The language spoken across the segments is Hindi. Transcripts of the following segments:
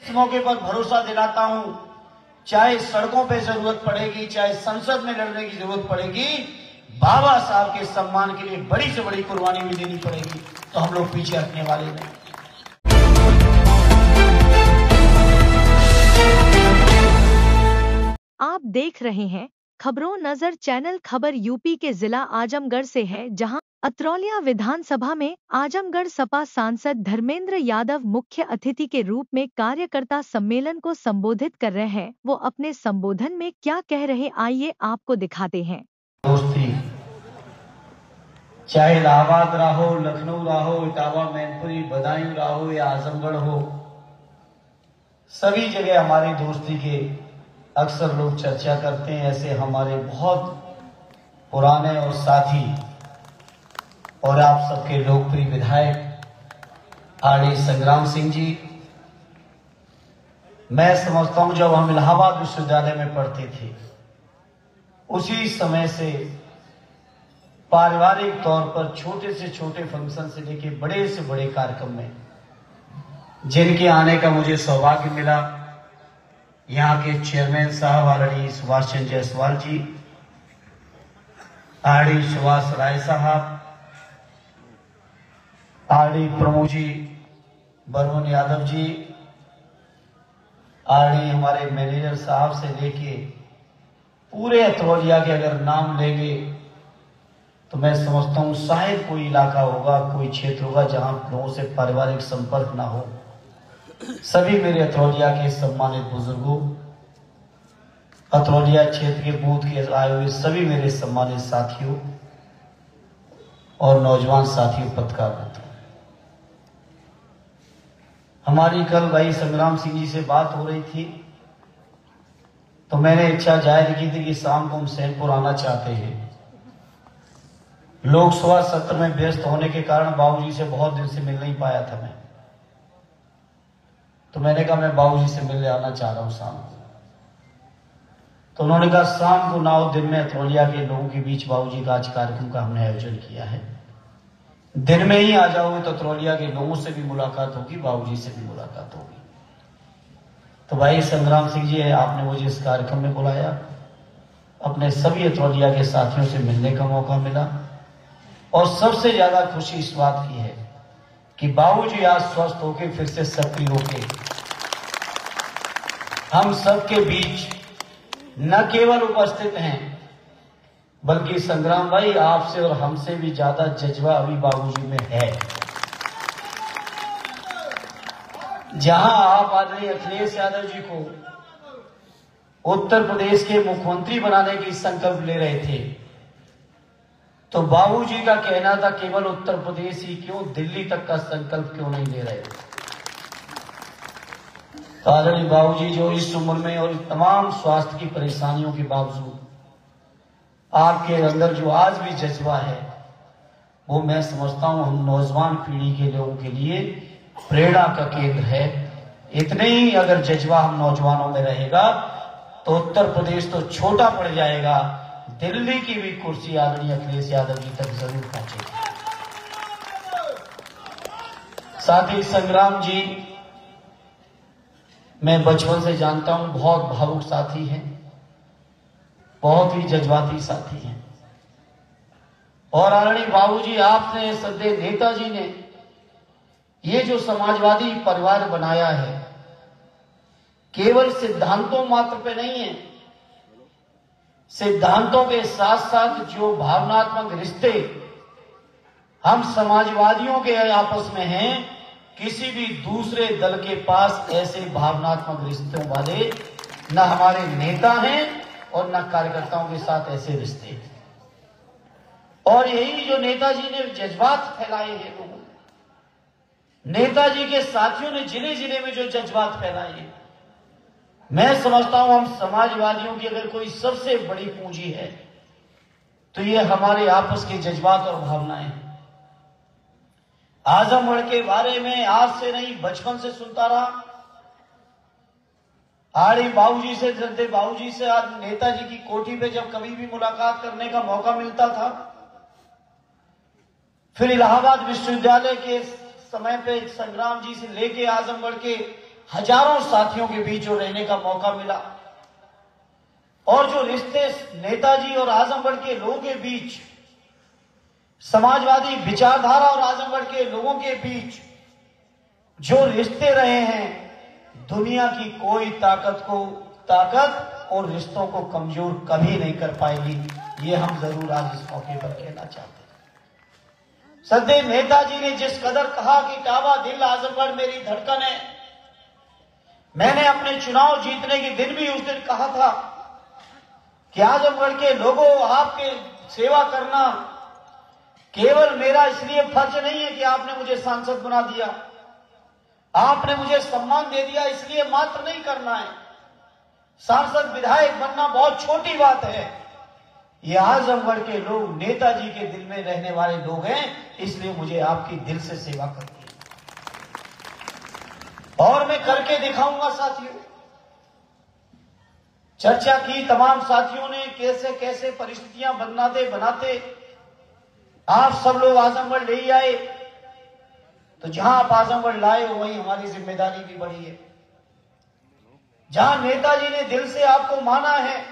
इस मौके पर भरोसा दिलाता हूं, चाहे सड़कों पे जरूरत पड़ेगी, चाहे संसद में लड़ने की जरूरत पड़ेगी, बाबा साहब के सम्मान के लिए बड़ी से बड़ी कुर्बानी भी देनी पड़ेगी, तो हम लोग पीछे हटने वाले नहीं। आप देख रहे हैं खबरों नजर चैनल। खबर यूपी के जिला आजमगढ़ से है, जहां अतरौलिया विधानसभा में आजमगढ़ सपा सांसद धर्मेंद्र यादव मुख्य अतिथि के रूप में कार्यकर्ता सम्मेलन को संबोधित कर रहे हैं। वो अपने संबोधन में क्या कह रहे, आइए आपको दिखाते हैं। दोस्ती चाहे इलाहाबाद रहो, लखनऊ रहो, इटावा, मैनपुरी, बदायूं रहो या आजमगढ़ हो, सभी जगह हमारी दोस्ती के अक्सर लोग चर्चा करते हैं। ऐसे हमारे बहुत पुराने और साथी और आप सबके लोकप्रिय विधायक आरडी संग्राम सिंह जी, मैं समझता हूं जब हम इलाहाबाद विश्वविद्यालय में पढ़ते थे, उसी समय से पारिवारिक तौर पर छोटे से छोटे फंक्शन से लेकर बड़े से बड़े कार्यक्रम में जिनके आने का मुझे सौभाग्य मिला, यहाँ के चेयरमैन साहब आरडी सुभाष चंद्र जायसवाल जी, आरडी सुभाष राय साहब, आरडी प्रमोद जी, बरमन यादव जी, आरडी हमारे मैनेजर साहब से लेके पूरे अतरौलिया के अगर नाम लेंगे तो मैं समझता हूं शायद कोई इलाका होगा, कोई क्षेत्र होगा जहां लोगों से पारिवारिक संपर्क ना हो। सभी मेरे अतरौलिया के सम्मानित बुजुर्गों, अतरौलिया क्षेत्र के बूथ के आए हुए सभी मेरे सम्मानित साथियों और नौजवान साथियों, पत्रकार मित्रों, हमारी कल भाई संग्राम सिंह जी से बात हो रही थी, तो मैंने इच्छा जाहिर की थी कि शाम को हम सैनपुर आना चाहते हैं। लोकसभा सत्र में व्यस्त होने के कारण बाबूजी से बहुत दिन से मिल नहीं पाया था मैं, तो मैंने कहा मैं बाबूजी से मिलने आना चाह रहा हूं शाम को। तो उन्होंने कहा शाम को 9 दिन में अतरौलिया के लोगों के बीच बाबूजी का आज कार्यक्रम का हमने आयोजन किया है, दिन में ही आ जाओगे तो अतरौलिया के लोगों से भी मुलाकात होगी, बाबूजी से भी मुलाकात होगी। तो भाई संग्राम सिंह जी, आपने मुझे इस कार्यक्रम में बुलाया, अपने सभी अतरौलिया के साथियों से मिलने का मौका मिला, और सबसे ज्यादा खुशी इस बात की है कि बाबूजी आज स्वस्थ होकर फिर से सक्रिय होकर हम सबके बीच न केवल उपस्थित हैं, बल्कि संग्राम भाई आपसे और हमसे भी ज्यादा जज्बा अभी बाबूजी में है। जहां आप आदरणीय अखिलेश यादव जी को उत्तर प्रदेश के मुख्यमंत्री बनाने की संकल्प ले रहे थे, तो बाबूजी का कहना था केवल उत्तर प्रदेश ही क्यों, दिल्ली तक का संकल्प क्यों नहीं ले रहे। तो आदरणीय बाबूजी जो इस उम्र में और तमाम स्वास्थ्य की परेशानियों के बावजूद आपके अंदर जो आज भी जज्बा है, वो मैं समझता हूं हम नौजवान पीढ़ी के लोगों के लिए प्रेरणा का केंद्र है। इतने ही अगर जज्बा हम नौजवानों में रहेगा तो उत्तर प्रदेश तो छोटा पड़ जाएगा, दिल्ली की भी कुर्सी आदरणीय अखिलेश यादव जी तक जरूर पहुंचेगी। साथी संग्राम जी मैं बचपन से जानता हूं, बहुत भावुक साथी हैं, बहुत ही जज्बाती साथी हैं, और आदरणीय बाबूजी आपने सदैव नेताजी ने ये जो समाजवादी परिवार बनाया है, केवल सिद्धांतों मात्र पे नहीं है, सिद्धांतों के साथ साथ जो भावनात्मक रिश्ते हम समाजवादियों के आपस में हैं, किसी भी दूसरे दल के पास ऐसे भावनात्मक रिश्तों वाले न हमारे नेता हैं और न कार्यकर्ताओं के साथ ऐसे रिश्ते। और यही जो नेताजी ने जज्बात फैलाए हैं लोगों में, नेताजी के साथियों ने जिले जिले में जो जज्बात फैलाए हैं, मैं समझता हूं हम समाजवादियों की अगर कोई सबसे बड़ी पूंजी है तो ये हमारे आपस के जज्बात और भावनाएं हैं। आजमगढ़ के बारे में आज से नहीं बचपन से सुनता रहा, आरडी बाबूजी से, जरदे बाबूजी से, आज नेताजी की कोठी पे जब कभी भी मुलाकात करने का मौका मिलता था, फिर इलाहाबाद विश्वविद्यालय के समय पे संग्राम जी से लेके आजमगढ़ के हजारों साथियों के बीच जो रहने का मौका मिला और जो रिश्ते नेताजी और आजमगढ़ के लोगों के बीच, समाजवादी विचारधारा और आजमगढ़ के लोगों के बीच जो रिश्ते रहे हैं, दुनिया की कोई ताकत और रिश्तों को कमजोर कभी नहीं कर पाएगी। ये हम जरूर आज इस मौके पर कहना चाहते हैं। सदैव नेताजी ने जिस कदर कहा कि इटावा दिल आजमगढ़ मेरी धड़कन है, मैंने अपने चुनाव जीतने के दिन भी उस दिन कहा था कि आजमगढ़ के लोगों, आपके सेवा करना केवल मेरा इसलिए फर्ज नहीं है कि आपने मुझे सांसद बना दिया, आपने मुझे सम्मान दे दिया इसलिए मात्र नहीं करना है। सांसद विधायक बनना बहुत छोटी बात है। ये आजमगढ़ के लोग नेताजी के दिल में रहने वाले लोग हैं, इसलिए मुझे आपकी दिल से सेवा करनी है और मैं करके दिखाऊंगा। साथियों, चर्चा की तमाम साथियों ने कैसे कैसे परिस्थितियां बनाते आप सब लोग आजमगढ़ ले आए, तो जहां आप आजमगढ़ लाए हो वहीं हमारी जिम्मेदारी भी बढ़ी है। जहां नेताजी ने दिल से आपको माना है,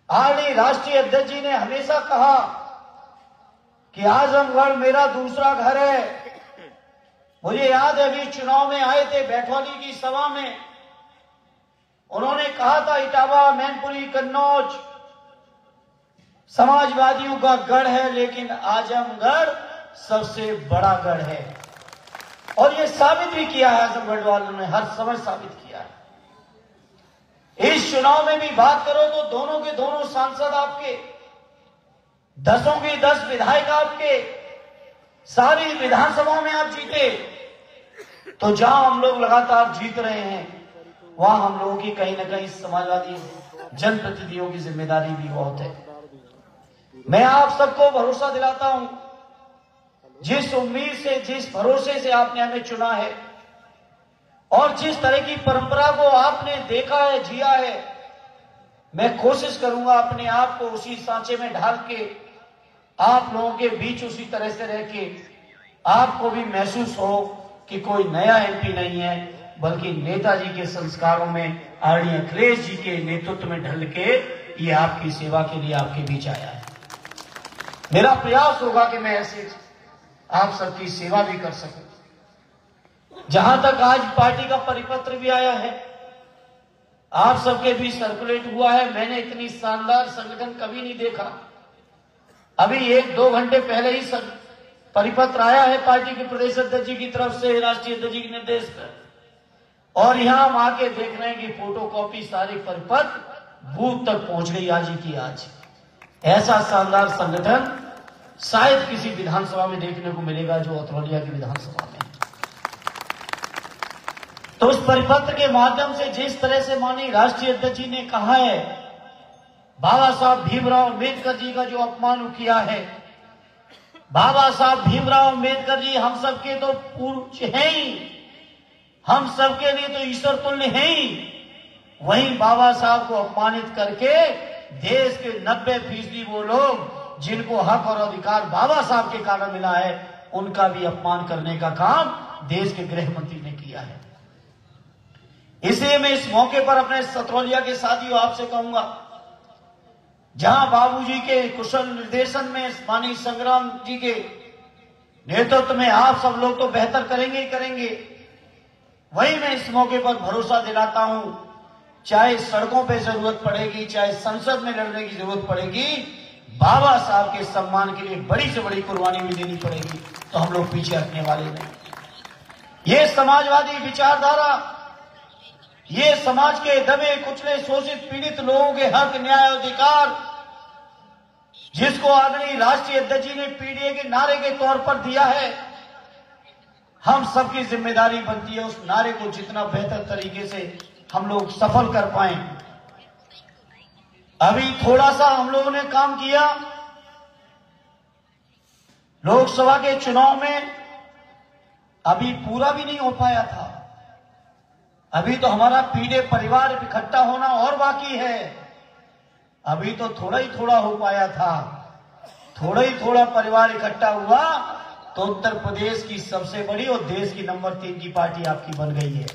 आदरणीय राष्ट्रीय अध्यक्ष जी ने हमेशा कहा कि आजमगढ़ मेरा दूसरा घर है। मुझे याद है अभी चुनाव में आए थे बैठवाली की सभा में, उन्होंने कहा था इटावा, मैनपुरी, कन्नौज समाजवादियों का गढ़ है, लेकिन आजमगढ़ सबसे बड़ा गढ़ है। और ये साबित भी किया है, आजमगढ़ वालों ने हर समय साबित किया है। इस चुनाव में भी बात करो तो दोनों के दोनों सांसद आपके, 10 के 10 विधायक आपके, सारी विधानसभाओं में आप जीते। तो जहां हम लोग लगातार जीत रहे हैं, वहां हम लोगों की कहीं ना कहीं समाजवादी जनप्रतिनिधियों की जिम्मेदारी भी बहुत है। मैं आप सबको भरोसा दिलाता हूं, जिस उम्मीद से, जिस भरोसे से आपने हमें चुना है और जिस तरह की परंपरा को आपने देखा है, जिया है, मैं कोशिश करूंगा अपने आप को उसी सांचे में ढाल के आप लोगों के बीच उसी तरह से रह के आपको भी महसूस हो कि कोई नया एमपी नहीं है, बल्कि नेताजी के संस्कारों में आदरणीय अखिलेश जी के नेतृत्व में ढल के ये आपकी सेवा के लिए आपके बीच आया है। मेरा प्रयास होगा कि मैं ऐसे आप सबकी सेवा भी कर सकूं। जहां तक आज पार्टी का परिपत्र भी आया है, आप सबके बीच सर्कुलेट हुआ है, मैंने इतनी शानदार संगठन कभी नहीं देखा। अभी 1-2 घंटे पहले ही परिपत्र आया है पार्टी के प्रदेश अध्यक्ष जी की तरफ से, राष्ट्रीय अध्यक्ष जी के निर्देश पर, और यहां हम आके देख रहे हैं कि फोटोकॉपी सारी परिपत्र बूथ तक पहुंच गई आज ही की आज। ऐसा शानदार संगठन शायद किसी विधानसभा में देखने को मिलेगा जो अतरौलिया की विधानसभा में। तो उस परिपत्र के माध्यम से जिस तरह से माननीय राष्ट्रीय अध्यक्ष जी ने कहा है, बाबा साहब भीमराव अम्बेडकर जी का जो अपमान किया है, बाबा साहब भीमराव अम्बेडकर जी हम सबके तो पूर्वज हैं ही, हम सबके लिए तो ईश्वर तुल्य हैं ही, वहीं बाबा साहब को अपमानित करके देश के 90% वो लोग जिनको हक और अधिकार बाबा साहब के कारण मिला है, उनका भी अपमान करने का काम देश के गृह मंत्री ने किया है। इसलिए मैं इस मौके पर अपने सतरौलिया के साथियों आपसे कहूंगा, जहां बाबूजी के कुशल निर्देशन में माननीय संग्राम जी के नेतृत्व में आप सब लोग तो बेहतर करेंगे ही करेंगे, वहीं मैं इस मौके पर भरोसा दिलाता हूं, चाहे सड़कों पे जरूरत पड़ेगी, चाहे संसद में लड़ने की जरूरत पड़ेगी, बाबा साहब के सम्मान के लिए बड़ी से बड़ी कुर्बानी भी देनी पड़ेगी, तो हम लोग पीछे हटने वाले नहीं। ये समाजवादी विचारधारा, ये समाज के दबे कुचले शोषित पीड़ित लोगों के हक, न्याय, अधिकार, जिसको आदरणीय राष्ट्रीय अध्यक्ष जी ने पीडीए के नारे के तौर पर दिया है, हम सबकी जिम्मेदारी बनती है उस नारे को जितना बेहतर तरीके से हम लोग सफल कर पाए। अभी थोड़ा सा हम लोगों ने काम किया लोकसभा के चुनाव में, अभी पूरा भी नहीं हो पाया था। अभी तो हमारा पीढ़े परिवार इकट्ठा होना और बाकी है। अभी तो थोड़ा ही थोड़ा हो पाया था, थोड़ा ही थोड़ा परिवार इकट्ठा हुआ, तो उत्तर प्रदेश की सबसे बड़ी और देश की नंबर 3 की पार्टी आपकी बन गई है।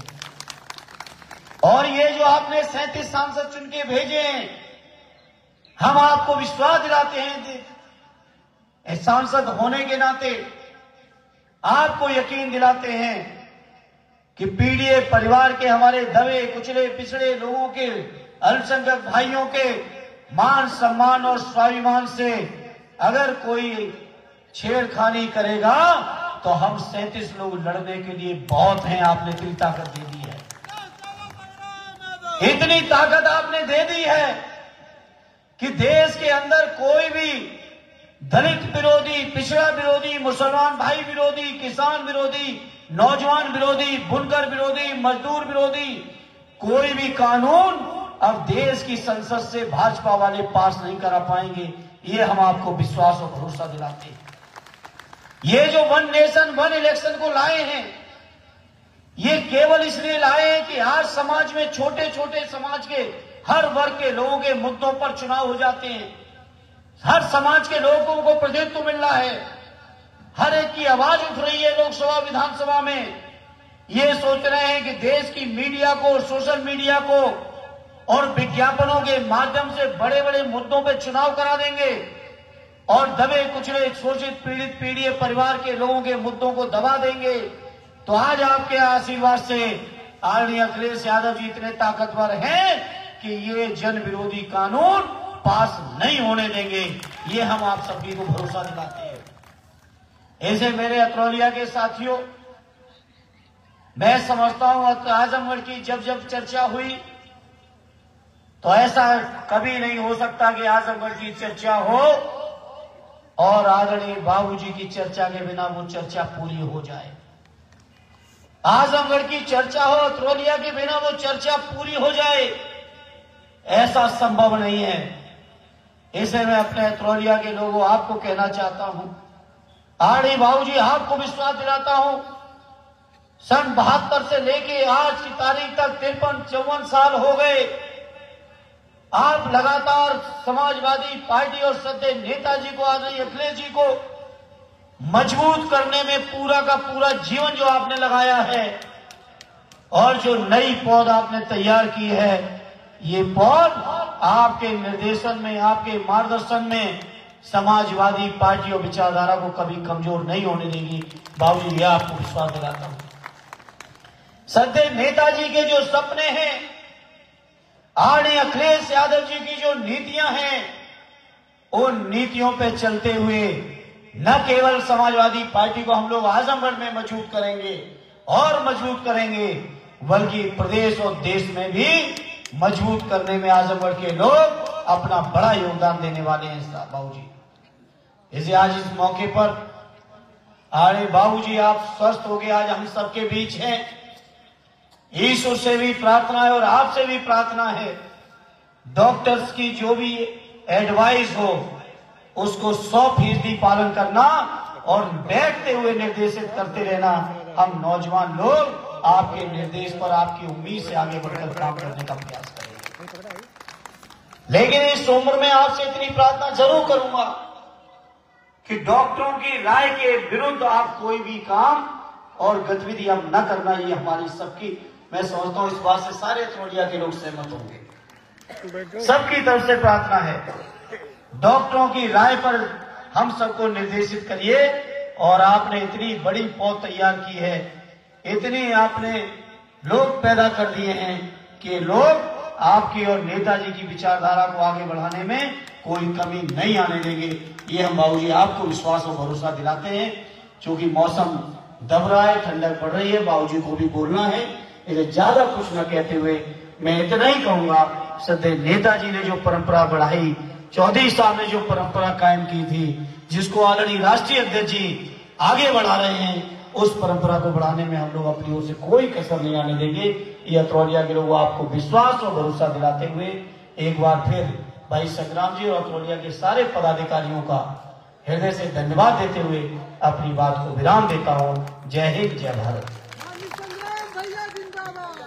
और ये जो आपने 37 सांसद चुन के भेजे हैं, हम आपको विश्वास दिलाते हैं, सांसद होने के नाते आपको यकीन दिलाते हैं कि पीड़ित परिवार के हमारे दबे कुचले पिछड़े लोगों के, अल्पसंख्यक भाइयों के मान सम्मान और स्वाभिमान से अगर कोई छेड़खानी करेगा तो हम 37 लोग लड़ने के लिए बहुत हैं। आपने इतनी ताकत दे दी है, इतनी ताकत आपने दे दी है कि देश के अंदर कोई भी दलित विरोधी, पिछड़ा विरोधी, मुसलमान भाई विरोधी, किसान विरोधी, नौजवान विरोधी, बुनकर विरोधी, मजदूर विरोधी कोई भी कानून अब देश की संसद से भाजपा वाले पास नहीं करा पाएंगे। ये हम आपको विश्वास और भरोसा दिलाते हैं। ये जो वन नेशन वन इलेक्शन को लाए हैं, ये केवल इसलिए लाए हैं कि आज समाज में छोटे छोटे समाज के हर वर्ग के लोगों के मुद्दों पर चुनाव हो जाते हैं। हर समाज के लोगों को प्रतिनिधित्व मिल रहा है, हर एक की आवाज उठ रही है लोकसभा विधानसभा में। ये सोच रहे हैं कि देश की मीडिया को, सोशल मीडिया को और विज्ञापनों के माध्यम से बड़े बड़े मुद्दों पर चुनाव करा देंगे और दबे कुचले शोषित पीड़ित पीड़ित परिवार के लोगों के मुद्दों को दबा देंगे। तो आज आपके आशीर्वाद से आदरणीय अखिलेश यादव जी इतने ताकतवर हैं कि ये जन विरोधी कानून पास नहीं होने देंगे। ये हम आप सभी को भरोसा दिलाते हैं। ऐसे मेरे अतरौलिया के साथियों, मैं समझता हूं आजमगढ़ की जब जब चर्चा हुई तो ऐसा कभी नहीं हो सकता कि आजमगढ़ की चर्चा हो और आदरणीय बाबूजी की चर्चा के बिना वो चर्चा पूरी हो जाए। आजमगढ़ की चर्चा हो, अतरौलिया के बिना वो चर्चा पूरी हो जाए, ऐसा संभव नहीं है। इसे मैं अपने अतरौलिया के लोगों आपको कहना चाहता हूं, आदरणीय बाबूजी आपको विश्वास दिलाता हूं, सन 72 से लेके आज की तारीख तक 53-54 साल हो गए। आप लगातार समाजवादी पार्टी और श्रद्धेय नेताजी को, आदरणीय अखिलेश जी को मजबूत करने में पूरा का पूरा जीवन जो आपने लगाया है और जो नई पौध आपने तैयार की है, ये पौध आपके निर्देशन में, आपके मार्गदर्शन में समाजवादी पार्टी और विचारधारा को कभी कमजोर नहीं होने देगी। बाबूजी, यह आपको विश्वास दिलाता हूं। श्रद्धेय नेताजी के जो सपने हैं, आदरणीय अखिलेश यादव जी की जो नीतियां हैं, उन नीतियों पे चलते हुए न केवल समाजवादी पार्टी को हम लोग आजमगढ़ में मजबूत करेंगे और मजबूत करेंगे, बल्कि प्रदेश और देश में भी मजबूत करने में आजमगढ़ के लोग अपना बड़ा योगदान देने वाले हैं बाबूजी। इसे आज इस मौके पर आदरणीय बाबूजी आप स्वस्थ हो गए, आज हम सबके बीच हैं। ईश्वर से भी प्रार्थना है और आपसे भी प्रार्थना है, डॉक्टर्स की जो भी एडवाइस हो उसको 100% पालन करना और बैठते हुए निर्देशित करते रहना। हम नौजवान लोग आपके निर्देश पर, आपकी उम्मीद से आगे बढ़कर काम करने का प्रयास करेंगे। लेकिन इस उम्र में आपसे इतनी प्रार्थना जरूर करूंगा कि डॉक्टरों की राय के विरुद्ध आप कोई भी काम और गतिविधि अब न करना। ये हमारी सबकी, मैं समझता हूं इस बात से सारे अतरौलिया के लोग सहमत होंगे। सबकी तरफ से प्रार्थना है, डॉक्टरों की राय पर हम सबको निर्देशित करिए। और आपने इतनी बड़ी पौध तैयार की है, इतनी आपने लोग पैदा कर दिए हैं कि लोग आपकी और नेताजी की विचारधारा को आगे बढ़ाने में कोई कमी नहीं आने देंगे। ये हम बाबूजी आपको विश्वास और भरोसा दिलाते हैं। क्योंकि मौसम दब रहा है, ठंडक पड़ रही है, बाबूजी को भी बोलना है। इसे ज्यादा कुछ न कहते हुए मैं इतना ही कहूंगा, श्रद्धेय नेताजी ने जो परंपरा बढ़ाई, 14 साल में जो परंपरा कायम की थी, जिसको आदरणीय राष्ट्रीय अध्यक्ष जी आगे बढ़ा रहे हैं, उस परंपरा को बढ़ाने में हम लोग अपनी ओर से कोई कसर नहीं आने देंगे। ये अतरौलिया के लोग आपको विश्वास और भरोसा दिलाते हुए एक बार फिर भाई संग्राम जी और अतरौलिया के सारे पदाधिकारियों का हृदय से धन्यवाद देते हुए अपनी बात को विराम देता हूं। जय हिंद, जय भारत।